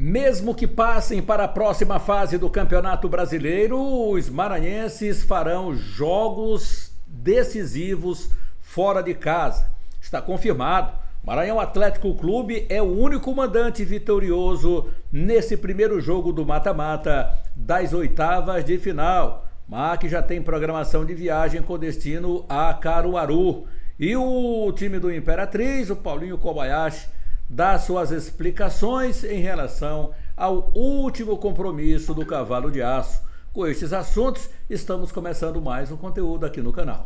Mesmo que passem para a próxima fase do Campeonato Brasileiro, os maranhenses farão jogos decisivos fora de casa. Está confirmado. Maranhão Atlético Clube é o único mandante vitorioso nesse primeiro jogo do mata-mata das oitavas de final. MAC já tem programação de viagem com destino a Caruaru. E o time do Imperatriz, o Paulinho Kobayashi, dá suas explicações em relação ao último compromisso do Cavalo de Aço. Com estes assuntos, estamos começando mais um conteúdo aqui no canal.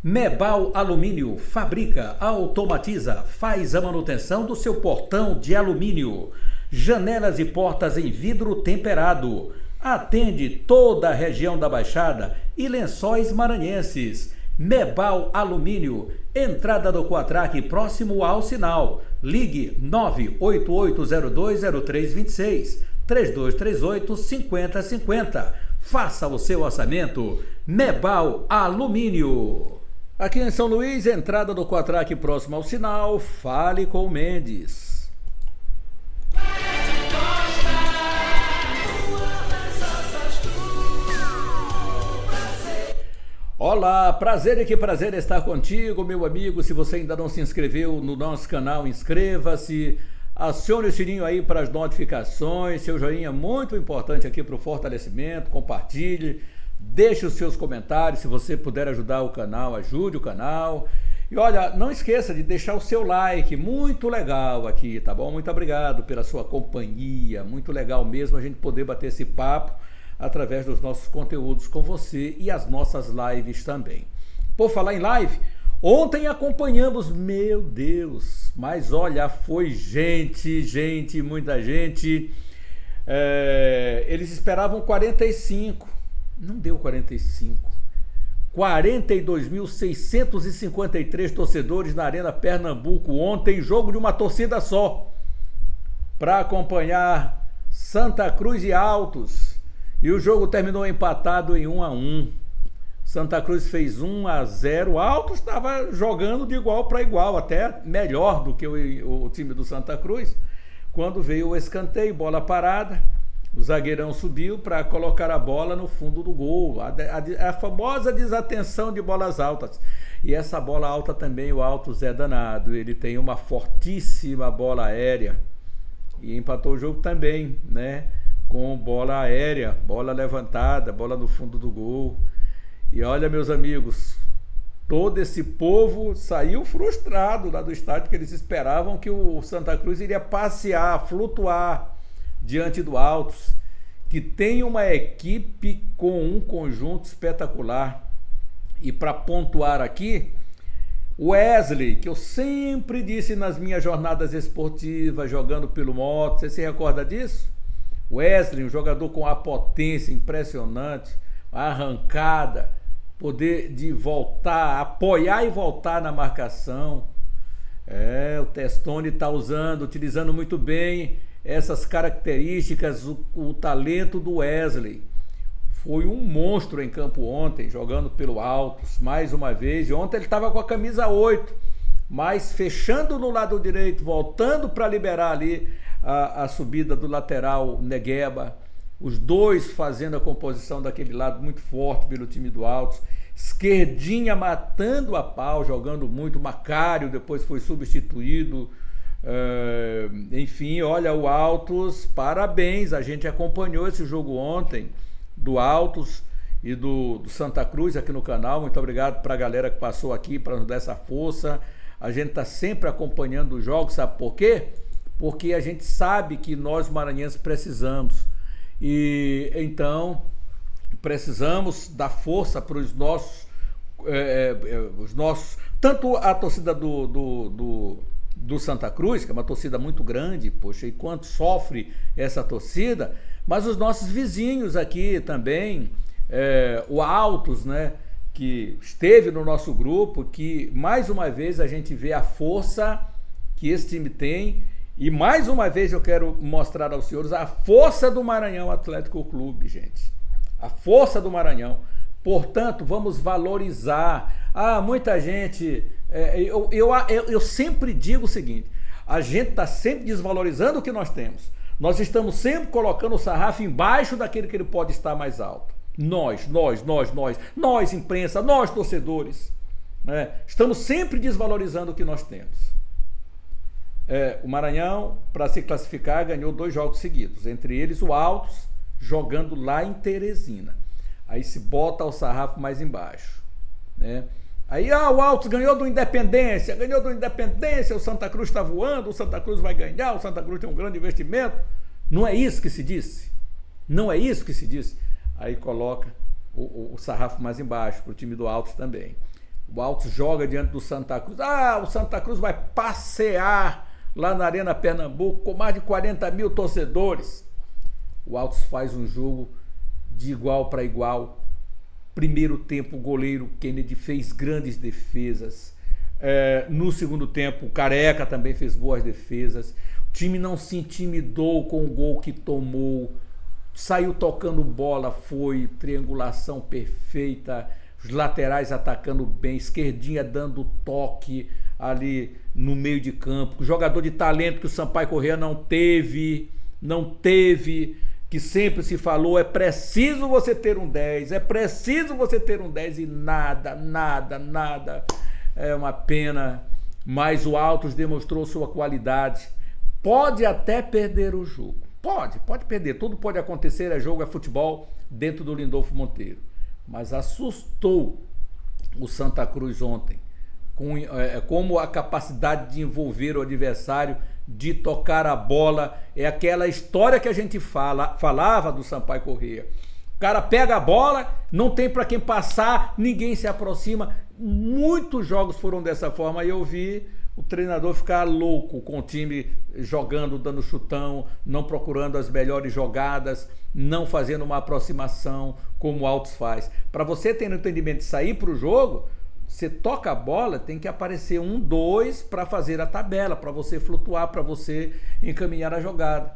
Mebal Alumínio fabrica, automatiza, faz a manutenção do seu portão de alumínio, janelas e portas em vidro temperado, atende toda a região da Baixada e Lençóis Maranhenses. Mebal Alumínio, entrada do Quatraque próximo ao sinal. Ligue 988020326, 3238-5050. Faça o seu orçamento. Mebal Alumínio. Aqui em São Luís, entrada do Quatraque próximo ao sinal. Fale com o Mendes. Olá, prazer e que prazer estar contigo, meu amigo. Se você ainda não se inscreveu no nosso canal, inscreva-se, acione o sininho aí para as notificações, seu joinha é muito importante aqui para o fortalecimento, compartilhe, deixe os seus comentários, se você puder ajudar o canal, ajude o canal. E olha, não esqueça de deixar o seu like, muito legal aqui, tá bom? Muito obrigado pela sua companhia, muito legal mesmo a gente poder bater esse papo através dos nossos conteúdos com você e as nossas lives também. Por falar em live, ontem acompanhamos, meu Deus, mas olha, foi muita gente. Eles esperavam 45, não deu 45. 42.653 torcedores na Arena Pernambuco ontem, jogo de uma torcida só, para acompanhar Santa Cruz e Altos. E o jogo terminou empatado em 1-1. Santa Cruz fez 1-0. Altos estava jogando de igual para igual, até melhor do que o time do Santa Cruz. Quando veio o escanteio, bola parada, o zagueirão subiu para colocar a bola no fundo do gol. A famosa desatenção de bolas altas. E essa bola alta também, o Altos é danado. Ele tem uma fortíssima bola aérea. E empatou o jogo também, né? Com bola aérea, bola levantada, bola no fundo do gol. E olha, meus amigos, todo esse povo saiu frustrado lá do estádio, porque eles esperavam que o Santa Cruz iria passear, flutuar diante do Altos, que tem uma equipe com um conjunto espetacular. E para pontuar aqui, o Wesley, que eu sempre disse nas minhas jornadas esportivas, jogando pelo Moto, você se recorda disso? Wesley, um jogador com a potência impressionante, a arrancada, poder de voltar, apoiar e voltar na marcação. O Testoni está utilizando muito bem essas características, o talento do Wesley. Foi um monstro em campo ontem, jogando pelo Altos, mais uma vez. E ontem ele estava com a camisa 8, mas fechando no lado direito, voltando para liberar ali a subida do lateral Negueba, os dois fazendo a composição daquele lado muito forte pelo time do Altos. Esquerdinha matando a pau, jogando muito. Macário depois foi substituído. Enfim, olha, o Altos, parabéns, a gente acompanhou esse jogo ontem do Altos e do Santa Cruz aqui no canal. Muito obrigado para a galera que passou aqui para nos dar essa força. A gente está sempre acompanhando os jogos, sabe por quê? Porque a gente sabe que nós maranhenses precisamos. E então precisamos dar força para os nossos, tanto a torcida do Santa Cruz, que é uma torcida muito grande, poxa, e quanto sofre essa torcida, mas os nossos vizinhos aqui também, o Altos, né, que esteve no nosso grupo, que mais uma vez a gente vê a força que esse time tem. E mais uma vez eu quero mostrar aos senhores a força do Maranhão Atlético Clube, gente. A força do Maranhão. Portanto, vamos valorizar. Muita gente... Eu sempre digo o seguinte, a gente está sempre desvalorizando o que nós temos. Nós estamos sempre colocando o sarrafo embaixo daquele que ele pode estar mais alto. Nós, imprensa, nós, torcedores, né? Estamos sempre desvalorizando o que nós temos. O Maranhão, para se classificar, ganhou 2 jogos seguidos, entre eles o Altos, jogando lá em Teresina. Aí se bota o sarrafo mais embaixo, né? Aí o Altos ganhou do Independência, o Santa Cruz está voando, o Santa Cruz vai ganhar, o Santa Cruz tem um grande investimento. Não é isso que se disse? Não é isso que se disse? Aí coloca o sarrafo mais embaixo, para o time do Altos também. O Altos joga diante do Santa Cruz. O Santa Cruz vai passear lá na Arena Pernambuco com mais de 40 mil torcedores. O Altos faz um jogo de igual para igual. Primeiro tempo, o goleiro Kennedy fez grandes defesas. No segundo tempo, o Careca também fez boas defesas. O time não se intimidou com o gol que tomou. Saiu tocando bola, foi triangulação perfeita. Os laterais atacando bem, esquerdinha dando toque ali no meio de campo. O jogador de talento que o Sampaio Corrêa não teve, que sempre se falou, é preciso você ter um 10, e nada. É uma pena, mas o Altos demonstrou sua qualidade. Pode até perder o jogo, pode perder, tudo pode acontecer, é jogo, é futebol dentro do Lindolfo Monteiro. Mas assustou o Santa Cruz ontem, como a capacidade de envolver o adversário, de tocar a bola. É aquela história que a gente falava do Sampaio Corrêa. O cara pega a bola, não tem para quem passar, ninguém se aproxima. Muitos jogos foram dessa forma e eu vi o treinador ficar louco com o time jogando, dando chutão, não procurando as melhores jogadas, não fazendo uma aproximação como o Altos faz. Para você ter no entendimento de sair para o jogo, você toca a bola, tem que aparecer 1, 2 para fazer a tabela, para você flutuar, para você encaminhar a jogada.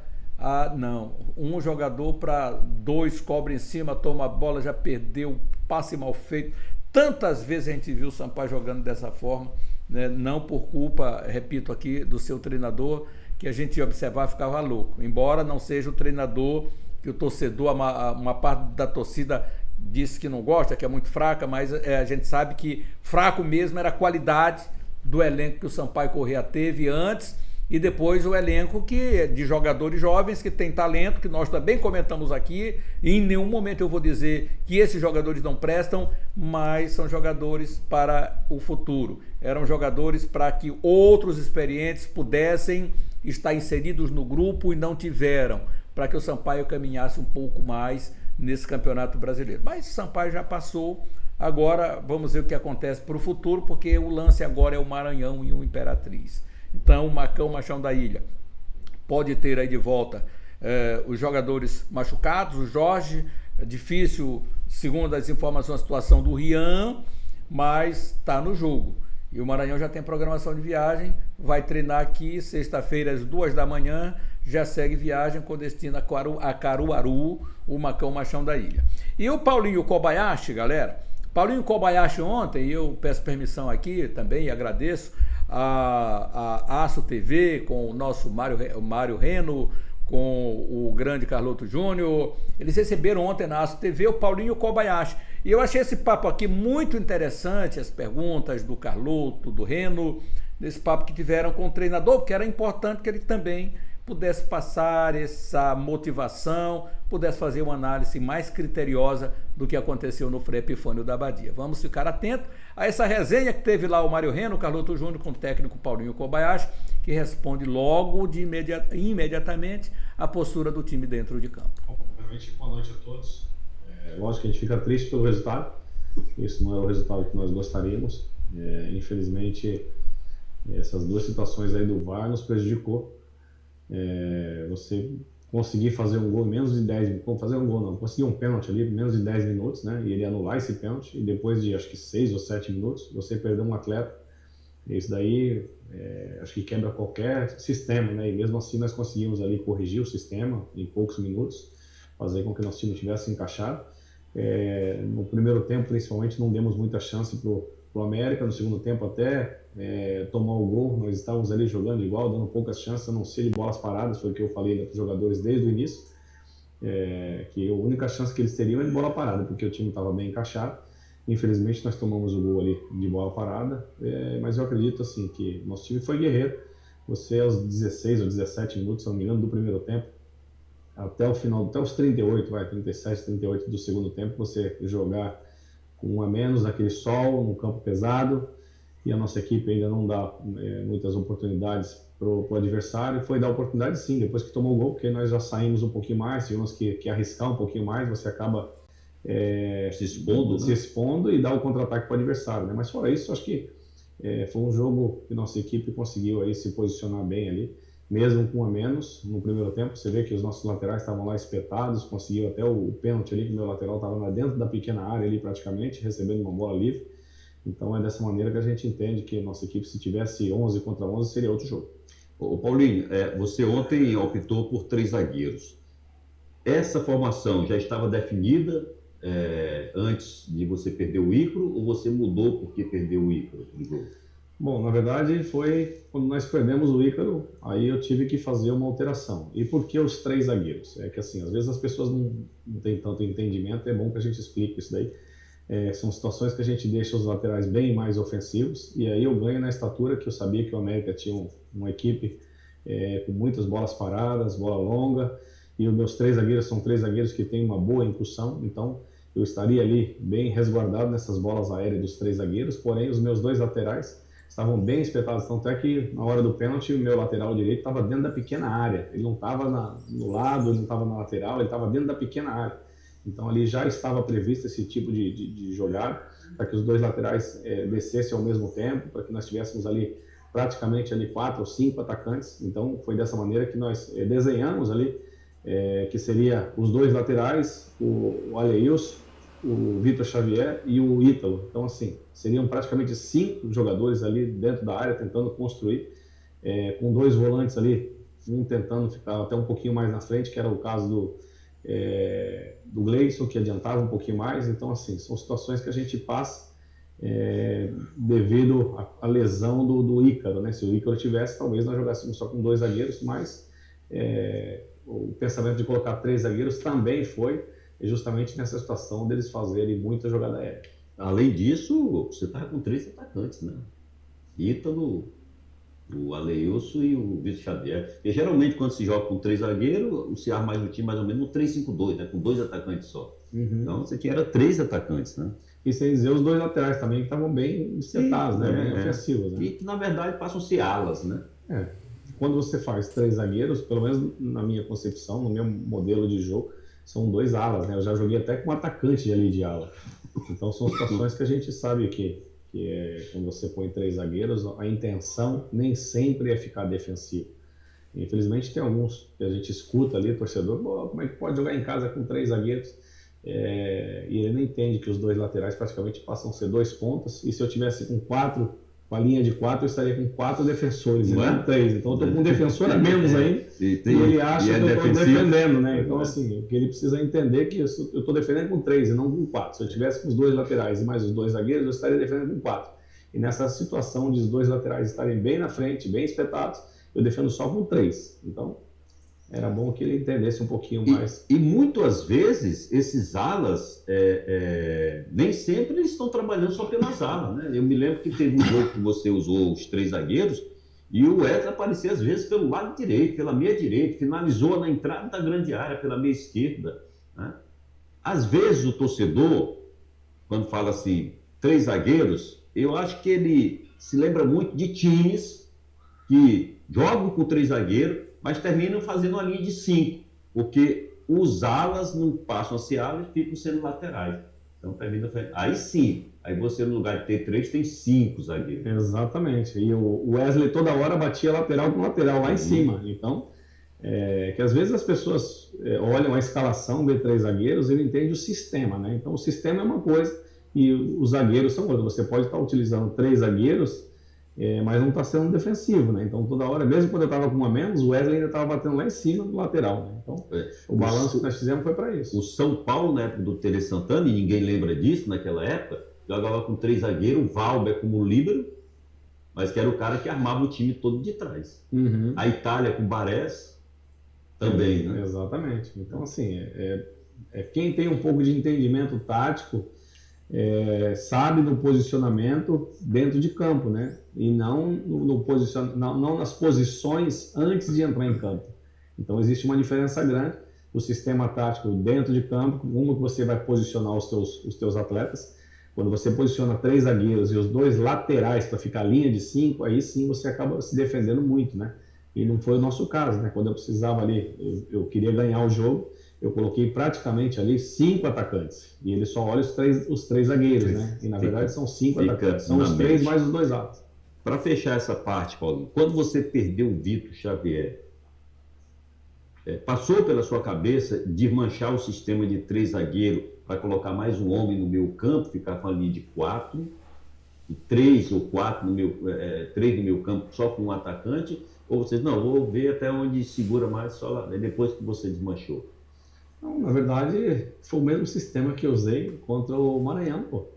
Não, um jogador para 2 cobre em cima, toma a bola, já perdeu, passe mal feito. Tantas vezes a gente viu o Sampaio jogando dessa forma, né? Não por culpa, repito aqui, do seu treinador, que a gente ia observar e ficava louco. Embora não seja o treinador que o torcedor, uma parte da torcida disse que não gosta, que é muito fraca, mas a gente sabe que fraco mesmo era a qualidade do elenco que o Sampaio Corrêa teve antes e depois o elenco de jogadores jovens que tem talento, que nós também comentamos aqui, e em nenhum momento eu vou dizer que esses jogadores não prestam, mas são jogadores para o futuro. Eram jogadores para que outros experientes pudessem estar inseridos no grupo e não tiveram, para que o Sampaio caminhasse um pouco mais nesse Campeonato Brasileiro. Mas o Sampaio já passou, agora vamos ver o que acontece para o futuro, porque o lance agora é o Maranhão e o Imperatriz. Então o Machão da Ilha pode ter aí de volta os jogadores machucados, o Jorge, difícil, segundo as informações, a situação do Rian, mas está no jogo. E o Maranhão já tem programação de viagem, vai treinar aqui sexta-feira às 2 da manhã, já segue viagem com destino a Caruaru, o Machão da Ilha. E o Paulinho Kobayashi, galera, Paulinho Kobayashi ontem, e eu peço permissão aqui também e agradeço a Aço TV, com o nosso Mário Reno, com o grande Carloto Júnior, eles receberam ontem na Aço TV o Paulinho Kobayashi. E eu achei esse papo aqui muito interessante, as perguntas do Carloto, do Reno, desse papo que tiveram com o treinador, porque era importante que ele também pudesse passar essa motivação, pudesse fazer uma análise mais criteriosa do que aconteceu no Frei Epifânio da Abadia. Vamos ficar atentos a essa resenha que teve lá o Mário Reno, o Carloto Júnior, com o técnico Paulinho Kobayashi, que responde logo imediatamente a postura do time dentro de campo. Obviamente, boa noite a todos. Lógico que a gente fica triste pelo resultado, isso não é o resultado que nós gostaríamos. Infelizmente, essas duas situações aí do VAR nos prejudicou. Você conseguir fazer um gol em menos de 10, fazer um gol não, conseguir um pênalti ali em menos de 10 minutos, né, e ele anular esse pênalti, e depois de acho que 6 ou 7 minutos, você perder um atleta, isso daí acho que quebra qualquer sistema, né, e mesmo assim nós conseguimos ali corrigir o sistema em poucos minutos, fazer com que nosso time tivesse encaixado. No primeiro tempo, principalmente, não demos muita chance pro América no segundo tempo até tomar o gol. Nós estávamos ali jogando igual, dando poucas chances, a não ser de bolas paradas, foi o que eu falei para os jogadores desde o início, que a única chance que eles teriam é de bola parada, porque o time estava bem encaixado. Infelizmente nós tomamos o gol ali de bola parada, mas eu acredito assim que nosso time foi guerreiro. Você aos 16 ou 17 minutos, se não me engano, do primeiro tempo, até o final, até os 38, 37, 38 do segundo tempo, você jogar com um a menos naquele sol, no campo pesado, e a nossa equipe ainda não dá muitas oportunidades para o adversário. Foi dar oportunidade sim, depois que tomou o gol, porque nós já saímos um pouquinho mais, tivemos que arriscar um pouquinho mais, você acaba se expondo e dá o contra-ataque para o adversário, né? Mas fora isso, acho que foi um jogo que nossa equipe conseguiu aí se posicionar bem ali, mesmo com um a menos no primeiro tempo. Você vê que os nossos laterais estavam lá espetados, conseguiu até o pênalti ali, que o meu lateral estava dentro da pequena área ali praticamente, recebendo uma bola livre. Então é dessa maneira que a gente entende que a nossa equipe, se tivesse 11 contra 11, seria outro jogo. Ô Paulinho, você ontem optou por 3 zagueiros. Essa formação já estava definida antes de você perder o Ícaro, ou você mudou porque perdeu o Ícaro no jogo? Bom, na verdade foi quando nós perdemos o Ícaro, aí eu tive que fazer uma alteração. E por que os 3 zagueiros? É que assim, às vezes as pessoas não têm tanto entendimento, é bom que a gente explique isso daí. São situações que a gente deixa os laterais bem mais ofensivos, e aí eu ganho na estatura, que eu sabia que o América tinha uma equipe com muitas bolas paradas, bola longa, e os meus 3 zagueiros são 3 zagueiros que têm uma boa incursão, então eu estaria ali bem resguardado nessas bolas aéreas dos 3 zagueiros, porém os meus 2 laterais estavam bem espetados, tanto é que na hora do pênalti o meu lateral direito estava dentro da pequena área, ele não estava no lado, ele não estava na lateral, ele estava dentro da pequena área. Então ali já estava previsto esse tipo de jogada, para que os 2 laterais descessem ao mesmo tempo, para que nós tivéssemos ali praticamente ali 4 ou 5 atacantes. Então foi dessa maneira que nós desenhamos ali, que seria os 2 laterais, o Aleilson, o Vitor Xavier e o Ítalo. Então assim, seriam praticamente 5 jogadores ali dentro da área tentando construir, com 2 volantes ali, um tentando ficar até um pouquinho mais na frente, que era o caso do Gleison, que adiantava um pouquinho mais. Então assim, são situações que a gente passa devido à lesão do Ícaro, né? Se o Ícaro tivesse, talvez nós jogássemos só com 2 zagueiros, mas o pensamento de colocar 3 zagueiros também foi justamente nessa situação deles fazerem muita jogada aérea. Além disso, você estava com 3 atacantes, né? Ítalo, o Aleilson e o Vitor Xavier. E geralmente quando se joga com 3 zagueiros, se arma mais o time mais ou menos no 3-5-2, né? Com 2 atacantes só. Uhum. Então você tinha 3 atacantes, né? E sem dizer os 2 laterais também, que estavam bem setados, né? Bem ofensivos. Né? E que na verdade passam a ser alas, né? Quando você faz 3 zagueiros, pelo menos na minha concepção, no meu modelo de jogo, são 2 alas, né? Eu já joguei até com um atacante ali de ala. Então são situações que a gente sabe que quando você põe 3 zagueiros, a intenção nem sempre é ficar defensivo. Infelizmente tem alguns que a gente escuta ali, torcedor, como é que pode jogar em casa com 3 zagueiros? E ele não entende que os 2 laterais praticamente passam a ser 2 pontas, e se eu tivesse com a linha de 4, eu estaria com 4 defensores, e não 3. Então eu estou com um defensor a menos ainda, e ele acha que eu estou defendendo, né? Então assim, o que ele precisa entender é que eu estou defendendo com 3 e não com 4. Se eu tivesse com os 2 laterais e mais os 2 zagueiros, eu estaria defendendo com 4. E nessa situação de os 2 laterais estarem bem na frente, bem espetados, eu defendo só com 3. Então era bom que ele entendesse um pouquinho mais. E muitas vezes esses alas, nem sempre eles estão trabalhando só pelas alas, né? Eu me lembro que teve um jogo que você usou os 3 zagueiros e o Wesley aparecia às vezes pelo lado direito, pela meia direita, finalizou na entrada da grande área pela meia esquerda, né? Às vezes o torcedor, quando fala assim, 3 zagueiros, eu acho que ele se lembra muito de times que jogam com 3 zagueiros, mas terminam fazendo uma linha de 5, porque os alas não passam a ser alas e ficam sendo laterais. Então termina. Aí sim, aí você no lugar de ter 3 tem 5 zagueiros. Exatamente. E o Wesley toda hora batia lateral com lateral lá em cima. Então, que às vezes as pessoas olham a escalação de 3 zagueiros e não entendem o sistema, né? Então o sistema é uma coisa e os zagueiros são outra. Você pode estar utilizando 3 zagueiros, mas não está sendo defensivo, né? Então toda hora, mesmo quando eu estava com 1 a menos, o Wesley ainda estava batendo lá em cima do lateral, né? Então o balanço que nós fizemos foi para isso. O São Paulo, na época do Tele Santana, e ninguém lembra disso naquela época, jogava com 3 zagueiros, o Valber como líbero, mas que era o cara que armava o time todo de trás. A Itália com Barés também, né? Exatamente. Então, assim, quem tem um pouco de entendimento tático sabe do posicionamento dentro de campo, né? E não nas posições antes de entrar em campo. Então, existe uma diferença grande do sistema tático dentro de campo, como que você vai posicionar os teus atletas. Quando você posiciona 3 zagueiros e os 2 laterais para ficar linha de 5, aí sim você acaba se defendendo muito, né? E não foi o nosso caso, né? Quando eu precisava ali, eu queria ganhar o jogo, eu coloquei praticamente ali 5 atacantes. E ele só olha os três zagueiros, né? E na verdade são 5 atacantes. São os 3 mais os 2 alas. Para fechar essa parte, Paulinho, quando você perdeu o Vitor Xavier, passou pela sua cabeça desmanchar o sistema de 3 zagueiros para colocar mais um homem no meio campo, ficar com a linha de 4, e 3 ou 4 3 no meio campo só com um atacante? Ou vocês, não, vou ver até onde segura mais só lá, depois que você desmanchou? Não, na verdade, foi o mesmo sistema que eu usei contra o Maranhão, pô.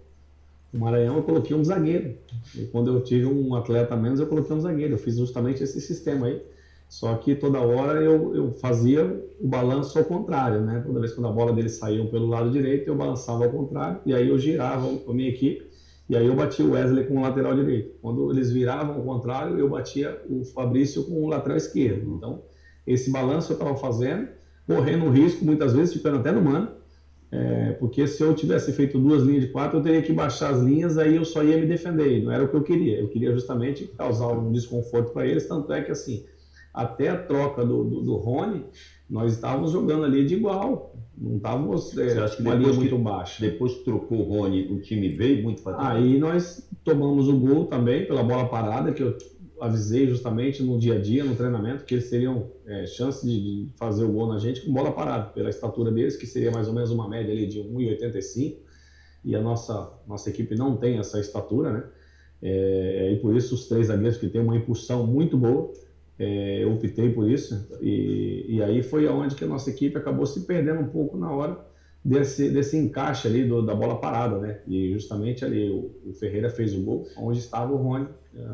O Maranhão eu coloquei um zagueiro. E quando eu tive um atleta a menos, eu coloquei um zagueiro. Eu fiz justamente esse sistema aí. Só que toda hora eu fazia o balanço ao contrário, né? Toda vez que a bola deles saía pelo lado direito, eu balançava ao contrário. E aí eu girava a minha equipe. E aí eu batia o Wesley com o lateral direito. Quando eles viravam ao contrário, eu batia o Fabrício com o lateral esquerdo. Então, esse balanço eu estava fazendo, correndo o risco, muitas vezes ficando até no mano. Porque se eu tivesse feito 2 linhas de 4, eu teria que baixar as linhas, aí eu só ia me defender. Não era o que eu queria. Eu queria justamente causar um desconforto para eles, tanto é que assim, até a troca do Rony, nós estávamos jogando ali de igual. Não estávamos com a linha muito baixa. Depois que trocou o Rony, o time veio muito para trás? Aí nós tomamos o gol também pela bola parada, que eu avisei justamente no dia a dia, no treinamento, que eles teriam chance de fazer o gol na gente com bola parada, pela estatura deles, que seria mais ou menos uma média ali de 1,85, e a nossa equipe não tem essa estatura, né? E por isso os 3 zagueiros que têm uma impulsão muito boa, eu optei por isso, e aí foi onde que a nossa equipe acabou se perdendo um pouco na hora desse encaixe ali da bola parada, né? E justamente ali o Ferreira fez o gol, onde estava o Rony,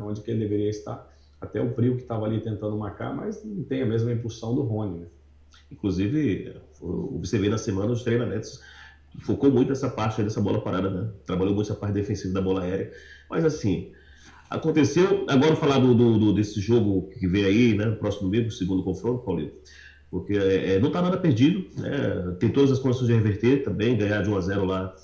onde que ele deveria estar, até o Prio que estava ali tentando marcar, mas não tem a mesma impulsão do Rony, né? Inclusive, observei na semana os treinamentos, focou muito essa parte dessa bola parada, né? Trabalhou muito essa parte defensiva da bola aérea, mas assim, aconteceu, agora falar desse jogo que vem aí, né, no próximo domingo, o segundo confronto, Paulinho, porque não está nada perdido, né, tem todas as condições de reverter também, ganhar de 1-0 lá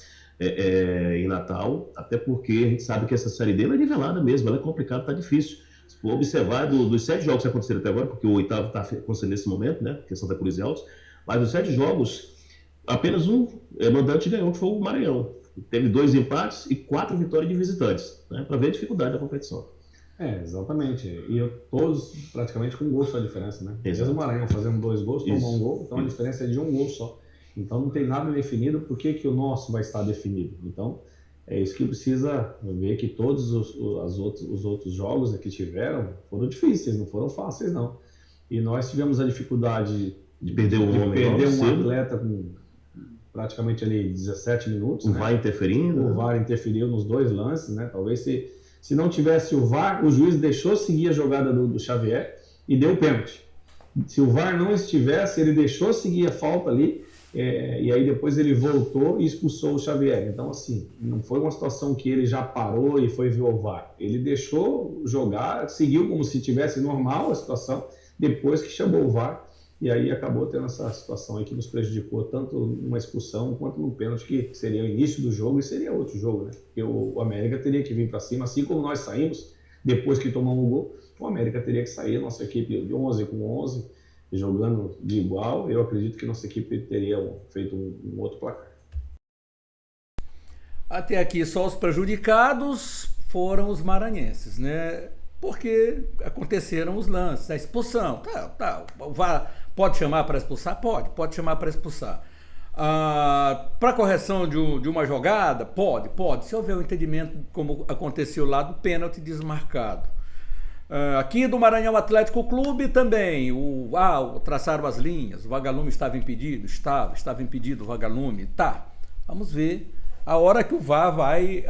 em Natal, até porque a gente sabe que essa Série D é nivelada mesmo, ela é complicada, está difícil. Se for observar dos 7 jogos que aconteceram até agora, porque o 8º está acontecendo nesse momento, né, que é Santa Cruz e Altos, mas dos 7 jogos, apenas um mandante ganhou, que foi o Maranhão. Teve 2 empates e 4 vitórias de visitantes, né, para ver a dificuldade da competição. Exatamente. E todos praticamente com um gol só a diferença, né? Mesmo o Maranhão fazendo 2 gols, tomou um gol, então a diferença é de 1 gol só. Então não tem nada definido, por que o nosso vai estar definido? Então é isso que precisa ver, que todos os outros jogos que tiveram foram difíceis, não foram fáceis não. E nós tivemos a dificuldade de perder um atleta com praticamente ali 17 minutos. O VAR interferindo? O VAR interferiu nos 2 lances, né? Talvez se não tivesse o VAR, o juiz deixou seguir a jogada do Xavier e deu pênalti. Se o VAR não estivesse, ele deixou seguir a falta ali, e aí depois ele voltou e expulsou o Xavier. Então, assim, não foi uma situação que ele já parou e foi ver o VAR. Ele deixou jogar, seguiu como se tivesse normal a situação, depois que chamou o VAR, e aí acabou tendo essa situação aí que nos prejudicou tanto numa expulsão quanto no pênalti, que seria o início do jogo e seria outro jogo, né? Porque o América teria que vir para cima, assim como nós saímos, depois que tomamos o gol, o América teria que sair, a nossa equipe de 11 com 11, jogando de igual. Eu acredito que nossa equipe teria feito um outro placar. Até aqui só os prejudicados foram os maranhenses, né? Porque aconteceram os lances, a expulsão. O VAR pode chamar para expulsar? Pode chamar para expulsar. Para correção de uma jogada? Pode. Se houver um entendimento, como aconteceu lá do pênalti desmarcado. Aqui do Maranhão Atlético Clube também, traçaram as linhas, o vagalume estava impedido? Estava impedido o vagalume. Vamos ver a hora que o VAR vai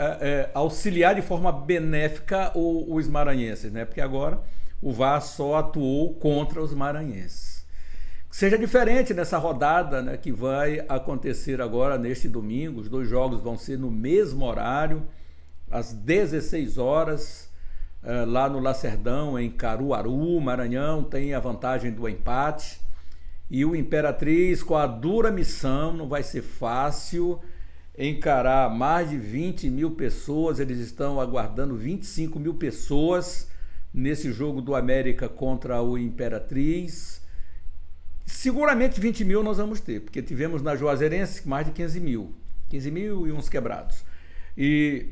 auxiliar de forma benéfica os maranhenses, né? Porque agora o VAR só atuou contra os maranhenses. Que seja diferente nessa rodada, né, que vai acontecer agora neste domingo. Os 2 jogos vão ser no mesmo horário, às 16 horas, lá no Lacerdão, em Caruaru. Maranhão tem a vantagem do empate. E o Imperatriz, com a dura missão, não vai ser fácil encarar mais de 20 mil pessoas. Eles estão aguardando 25 mil pessoas nesse jogo do América contra o Imperatriz. Seguramente 20 mil nós vamos ter, porque tivemos na Juazeirense mais de 15 mil e uns quebrados. E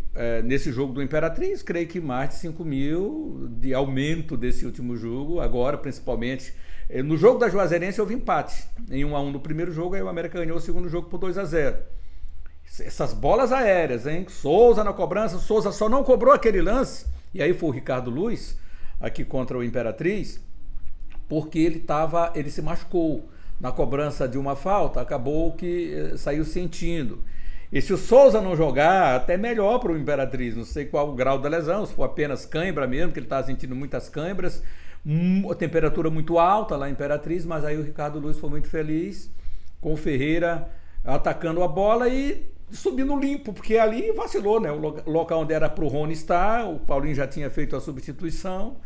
nesse jogo do Imperatriz, creio que mais de 5 mil de aumento desse último jogo. Agora, principalmente, no jogo da Juazeirense houve empate em 1-1 no primeiro jogo, aí o América ganhou o segundo jogo por 2-0. Essas bolas aéreas, hein? Souza na cobrança, Souza só não cobrou aquele lance, e aí foi o Ricardo Luz, aqui contra o Imperatriz, porque ele se machucou na cobrança de uma falta, acabou que saiu sentindo. E se o Souza não jogar, até melhor para o Imperatriz, não sei qual o grau da lesão, se for apenas cãibra mesmo, que ele está sentindo muitas cãibras, a temperatura muito alta lá em Imperatriz, mas aí o Ricardo Luz foi muito feliz com o Ferreira atacando a bola e subindo limpo, porque ali vacilou, né? O local onde era para o Rony estar, o Paulinho já tinha feito a substituição,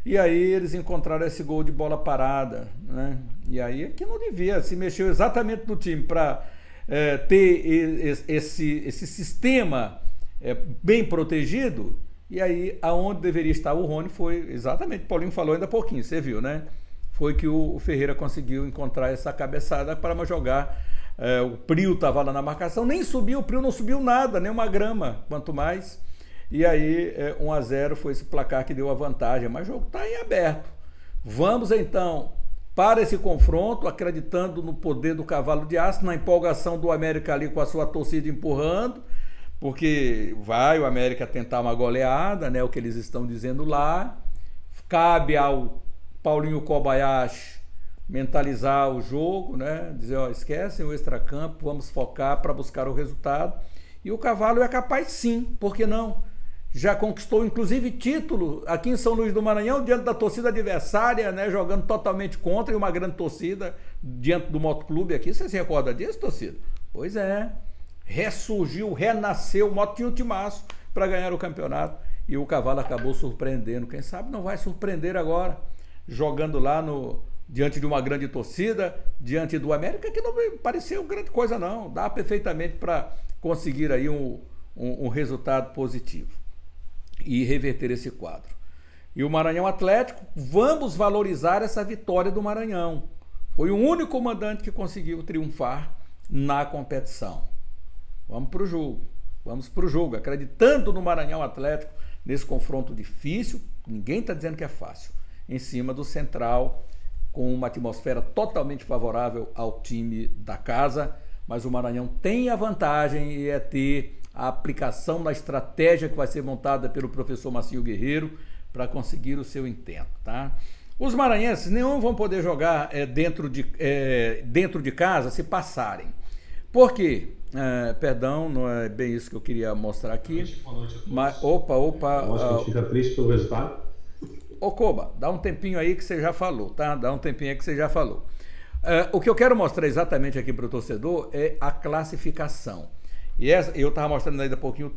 e aí eles encontraram esse gol de bola parada, né? E aí é que não devia, se mexeu exatamente no time para ter esse sistema bem protegido, e aí aonde deveria estar o Rony foi exatamente, o Paulinho falou ainda há pouquinho, você viu, né? Foi que o Ferreira conseguiu encontrar essa cabeçada para jogar. O Prio estava lá na marcação, nem subiu, o Prio não subiu nada, nem uma grama, quanto mais. E aí 1-0 foi esse placar que deu a vantagem, mas o jogo está em aberto. Vamos então para esse confronto, acreditando no poder do cavalo de aço, na empolgação do América ali com a sua torcida empurrando, porque vai o América tentar uma goleada, né, o que eles estão dizendo lá. Cabe ao Paulinho Kobayashi mentalizar o jogo, né? Dizer, ó, esquecem o extracampo, vamos focar para buscar o resultado. E o Cavalo é capaz sim, por que não? Já conquistou inclusive título aqui em São Luís do Maranhão, diante da torcida adversária, né? Jogando totalmente contra, e uma grande torcida diante do Motoclube aqui. Você se recorda disso, torcida? Pois é, ressurgiu, renasceu, o Moto tinha um timaço para ganhar o campeonato, e o Cavalo acabou surpreendendo. Quem sabe não vai surpreender agora, jogando lá diante de uma grande torcida, diante do América, que não me pareceu grande coisa não, dá perfeitamente para conseguir aí um resultado positivo e reverter esse quadro. E o Maranhão Atlético, vamos valorizar essa vitória do Maranhão, foi o único mandante que conseguiu triunfar na competição. Vamos para o jogo, acreditando no Maranhão Atlético, nesse confronto difícil, ninguém está dizendo que é fácil, em cima do Central, com uma atmosfera totalmente favorável ao time da casa, mas o Maranhão tem a vantagem e é ter a aplicação da estratégia que vai ser montada pelo professor Marcinho Guerreiro para conseguir o seu intento, tá? Os maranhenses nenhum vão poder jogar dentro de casa se passarem. Por quê? Perdão, não é bem isso que eu queria mostrar aqui. Mas, opa. Acho que a gente fica triste pelo resultado. Ô Koba, dá um tempinho aí que você já falou, tá? O que eu quero mostrar exatamente aqui para o torcedor é a classificação. E eu estava mostrando ainda há pouquinho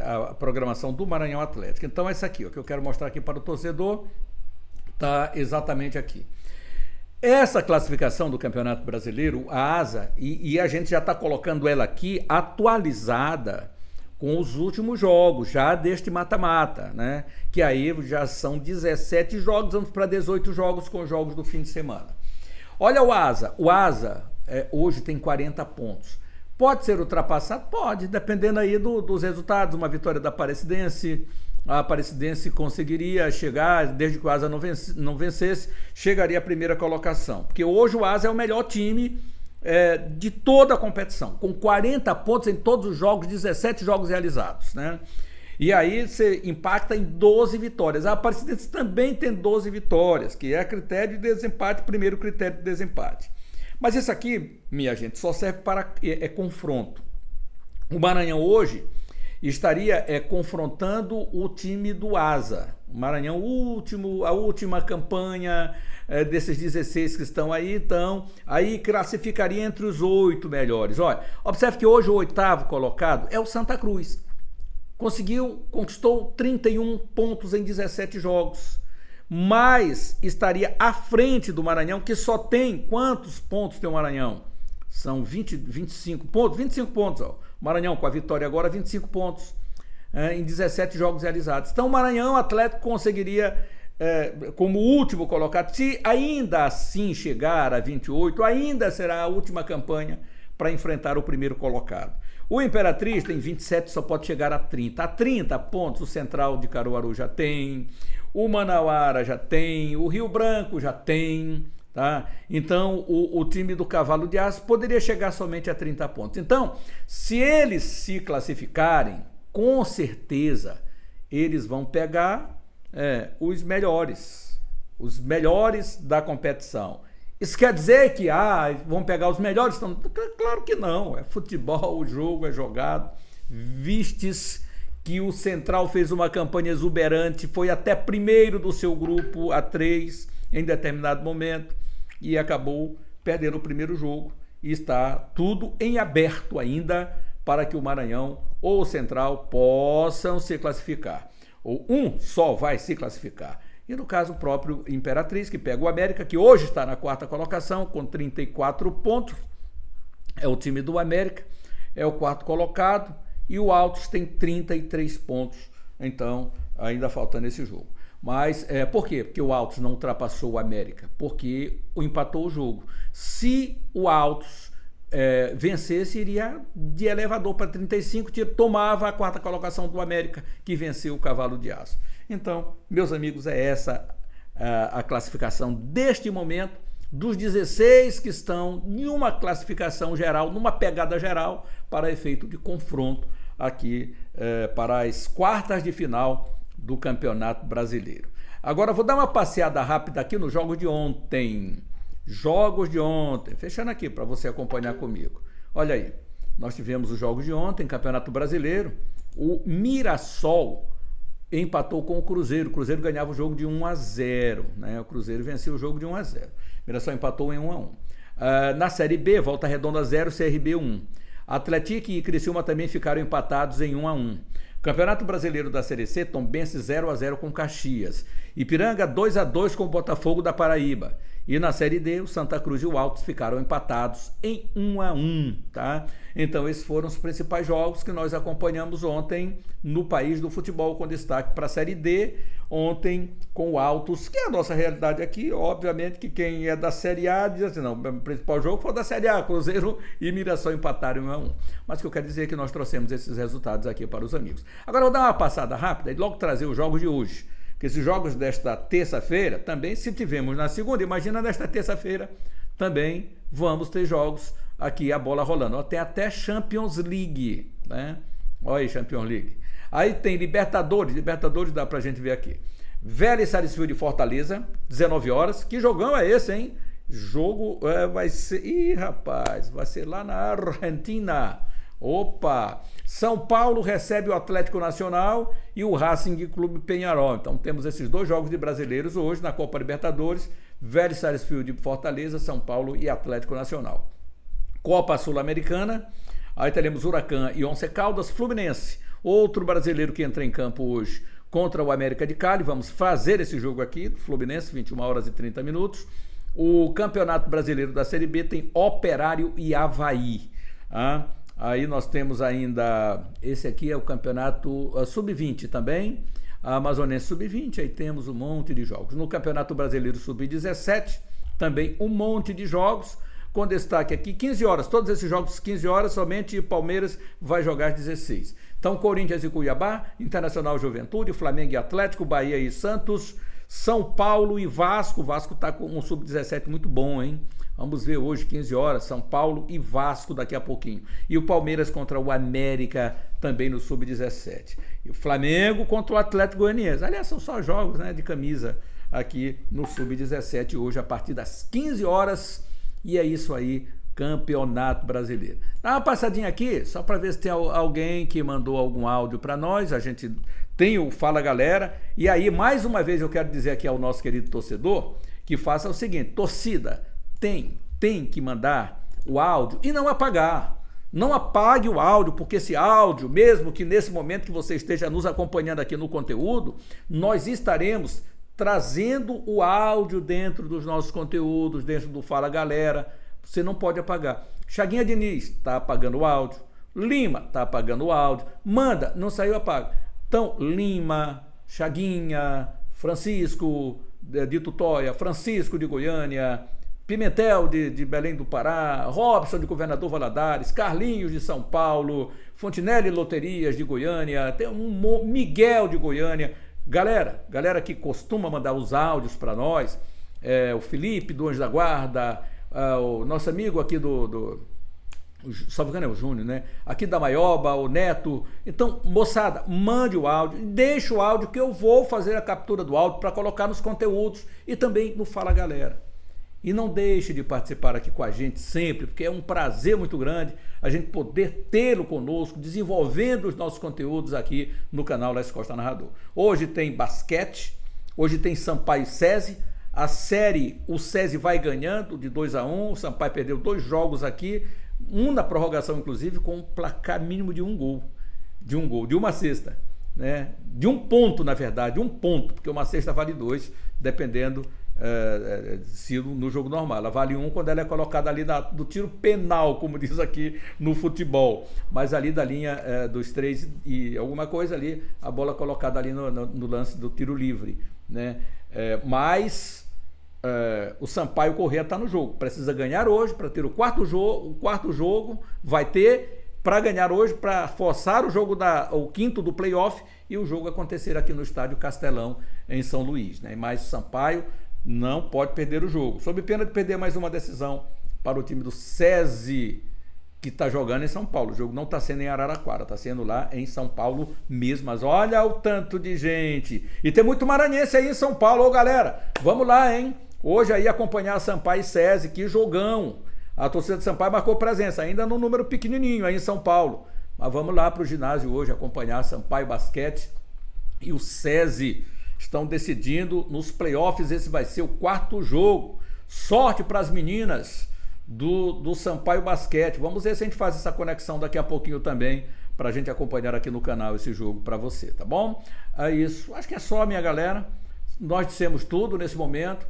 a programação do Maranhão Atlético. Então essa aqui, o que eu quero mostrar aqui para o torcedor, está exatamente aqui. Essa classificação do Campeonato Brasileiro, a ASA, e a gente já está colocando ela aqui atualizada com os últimos jogos, já deste mata-mata, né? Que aí já são 17 jogos, vamos para 18 jogos com os jogos do fim de semana. Olha o ASA. O ASA hoje tem 40 pontos. Pode ser ultrapassado? Pode, dependendo aí dos resultados. Uma vitória da Aparecidense, a Aparecidense conseguiria chegar, desde que o ASA não vencesse, chegaria à primeira colocação. Porque hoje o ASA é o melhor time de toda a competição, com 40 pontos em todos os jogos, 17 jogos realizados, né? E aí você impacta em 12 vitórias. A Aparecidense também tem 12 vitórias, que é critério de desempate, primeiro critério de desempate. Mas isso aqui, minha gente, só serve para confronto. O Maranhão hoje estaria confrontando o time do Asa. O Maranhão, a última campanha desses 16 que estão aí, então, aí classificaria entre os 8 melhores. Olha, observe que hoje o 8º colocado é o Santa Cruz. Conquistou 31 pontos em 17 jogos, mas estaria à frente do Maranhão, que só tem, quantos pontos tem o Maranhão? São 25 pontos, ó. O Maranhão com a vitória agora, 25 pontos em 17 jogos realizados. Então o Maranhão Atlético conseguiria, como último colocado, se ainda assim chegar a 28, ainda será a última campanha para enfrentar o primeiro colocado. O Imperatriz tem 27, só pode chegar a 30. A 30 pontos o Central de Caruaru já tem, o Manauara já tem, o Rio Branco já tem, tá? Então o time do Cavalo de Aço poderia chegar somente a 30 pontos. Então, se eles se classificarem, com certeza eles vão pegar os melhores da competição. Isso quer dizer que vão pegar os melhores? Claro que não, é futebol, o jogo é jogado. Vistes que o Central fez uma campanha exuberante, foi até primeiro do seu grupo A3 em determinado momento e acabou perdendo o primeiro jogo, e está tudo em aberto ainda para que o Maranhão ou o Central possam se classificar, ou um só vai se classificar. E no caso o próprio Imperatriz, que pega o América, que hoje está na 4ª colocação com 34 pontos, é o time do América, é o 4º colocado, e o Altos tem 33 pontos, então ainda faltando esse jogo. Mas por quê? Porque o Altos não ultrapassou o América, porque empatou o jogo. Se o Altos vencesse, iria de elevador para 35, tomava a 4ª colocação do América, que venceu o Cavalo de Aço. Então, meus amigos, é essa a classificação deste momento, dos 16 que estão em uma classificação geral, numa pegada geral, para efeito de confronto aqui para as quartas de final do Campeonato Brasileiro. Agora vou dar uma passeada rápida aqui nos jogos de ontem. Fechando aqui para você acompanhar comigo. Olha aí, nós tivemos os jogos de ontem, Campeonato Brasileiro. O Mirassol empatou com o Cruzeiro. O Cruzeiro ganhava o jogo de 1-0, né? O Cruzeiro venceu o jogo de 1-0. O Mirassol empatou em 1-1. Na Série B, Volta Redonda 0, CRB 1. Atlético e Criciúma também ficaram empatados em 1-1. Campeonato Brasileiro da Série C, Tombense 0-0 com Caxias. Ipiranga 2-2 com o Botafogo da Paraíba. E na Série D, o Santa Cruz e o Altos ficaram empatados em 1-1, tá? Então esses foram os principais jogos que nós acompanhamos ontem no País do Futebol, com destaque para a Série D, ontem com o Altos, que é a nossa realidade aqui. Obviamente que quem é da Série A diz assim, não, o principal jogo foi da Série A, Cruzeiro e Mirassol empataram em 1-1. Mas o que eu quero dizer é que nós trouxemos esses resultados aqui para os amigos. Agora eu vou dar uma passada rápida e logo trazer os jogos de hoje. Porque esses jogos desta terça-feira, também, se tivemos na segunda, imagina nesta terça-feira, também vamos ter jogos aqui, a bola rolando. Tem até Champions League, né? Olha aí, Champions League. Aí tem Libertadores dá pra gente ver aqui. Vélez Sarsfield de Fortaleza, 19 horas. Que jogão é esse, hein? Jogo vai ser... Ih, rapaz, vai ser lá na Argentina. Opa! São Paulo recebe o Atlético Nacional e o Racing Clube Peñarol. Então temos esses dois jogos de brasileiros hoje na Copa Libertadores. Vélez Sarsfield de Fortaleza, São Paulo e Atlético Nacional. Copa Sul-Americana, aí teremos Huracan e Once Caldas. Fluminense, outro brasileiro que entra em campo hoje contra o América de Cali. Vamos fazer esse jogo aqui, Fluminense, 21 horas e 30 minutos. O Campeonato Brasileiro da Série B tem Operário e Avaí. Aí nós temos ainda, esse aqui é o Campeonato Sub-20 também, a Amazonense Sub-20, aí temos um monte de jogos. No Campeonato Brasileiro Sub-17, também um monte de jogos, com destaque aqui, 15 horas, todos esses jogos 15 horas, somente Palmeiras vai jogar às 16. Então, Corinthians e Cuiabá, Internacional e Juventude, Flamengo e Atlético, Bahia e Santos, São Paulo e Vasco. O Vasco está com um Sub-17 muito bom, hein? Vamos ver hoje, 15 horas, São Paulo e Vasco daqui a pouquinho. E o Palmeiras contra o América também no Sub-17. E o Flamengo contra o Atlético Goianiense. Aliás, são só jogos, né, de camisa aqui no Sub-17 hoje a partir das 15 horas. E é isso aí, Campeonato Brasileiro. Dá uma passadinha aqui, só para ver se tem alguém que mandou algum áudio para nós. A gente tem o Fala Galera. E aí, mais uma vez, eu quero dizer aqui ao nosso querido torcedor que faça o seguinte: torcida, tem que mandar o áudio e não apagar. Não apague o áudio, porque esse áudio, mesmo que nesse momento que você esteja nos acompanhando aqui no conteúdo, nós estaremos trazendo o áudio dentro dos nossos conteúdos, dentro do Fala Galera. Você não pode apagar. Chaguinha Diniz está apagando o áudio. Lima está apagando o áudio. Manda, não saiu, apaga. Então, Lima, Chaguinha, Francisco de Tutóia, Francisco de Goiânia, Pimentel de Belém do Pará, Robson de Governador Valadares, Carlinhos de São Paulo, Fontinelli Loterias de Goiânia, tem um Miguel de Goiânia. Galera que costuma mandar os áudios para nós, o Felipe do Anjo da Guarda, o nosso amigo aqui só me engano é o Júnior, né? Aqui da Maioba, o Neto. Então, moçada, mande o áudio, deixa o áudio que eu vou fazer a captura do áudio para colocar nos conteúdos e também no Fala Galera. E não deixe de participar aqui com a gente sempre, porque é um prazer muito grande a gente poder tê-lo conosco, desenvolvendo os nossos conteúdos aqui no canal Les Costa Narrador. Hoje tem basquete, hoje tem Sampaio e SESI. A série, o SESI vai ganhando de 2-1, o Sampaio perdeu 2 jogos aqui, um na prorrogação inclusive, com um placar mínimo de um gol, de uma cesta, né? De um ponto, na verdade, um ponto, porque uma cesta vale 2, dependendo se no jogo normal. Ela vale 1 quando ela é colocada ali do tiro penal, como diz aqui no futebol, mas ali da linha dos 3 e alguma coisa ali, a bola colocada ali no lance do tiro livre, né? Mas o Sampaio Corrêa está no jogo, precisa ganhar hoje para ter o quarto jogo, vai ter para ganhar hoje, para forçar o quinto do playoff e o jogo acontecer aqui no estádio Castelão, em São Luís, né? Mas o Sampaio não pode perder o jogo, sob pena de perder mais uma decisão para o time do SESI, que está jogando em São Paulo. O jogo não está sendo em Araraquara, está sendo lá em São Paulo mesmo. Mas olha o tanto de gente. E tem muito maranhense aí em São Paulo. Ô, galera, vamos lá, hein? Hoje aí acompanhar Sampaio e SESI, que jogão. A torcida de Sampaio marcou presença, ainda no número pequenininho aí em São Paulo. Mas vamos lá para o ginásio hoje acompanhar Sampaio Basquete e o SESI. Estão decidindo nos playoffs, esse vai ser o 4º jogo. Sorte para as meninas do Sampaio Basquete. Vamos ver se a gente faz essa conexão daqui a pouquinho também, para a gente acompanhar aqui no canal esse jogo para você, tá bom? É isso, acho que é só, minha galera. Nós dissemos tudo nesse momento.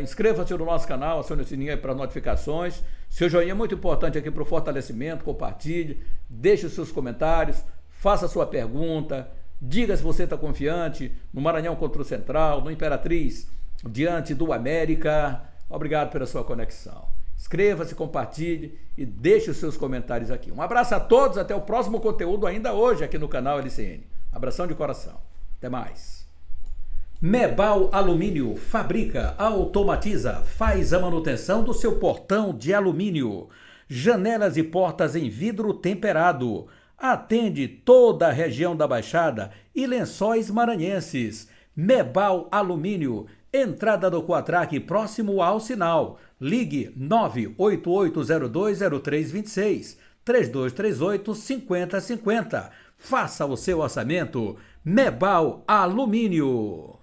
Inscreva-se no nosso canal, acione o sininho aí para notificações. Seu joinha é muito importante aqui para o fortalecimento. Compartilhe, deixe os seus comentários, faça a sua pergunta, diga se você está confiante no Maranhão contra o Central, no Imperatriz diante do América. Obrigado pela sua conexão. Inscreva-se, compartilhe e deixe os seus comentários aqui. Um abraço a todos, até o próximo conteúdo ainda hoje aqui no canal LCN. Abração de coração. Até mais. Mebal Alumínio fabrica, automatiza, faz a manutenção do seu portão de alumínio. Janelas e portas em vidro temperado. Atende toda a região da Baixada e Lençóis Maranhenses. Mebal Alumínio, entrada do Coatrac próximo ao sinal. Ligue 988020326, 3238-5050. Faça o seu orçamento. Mebal Alumínio.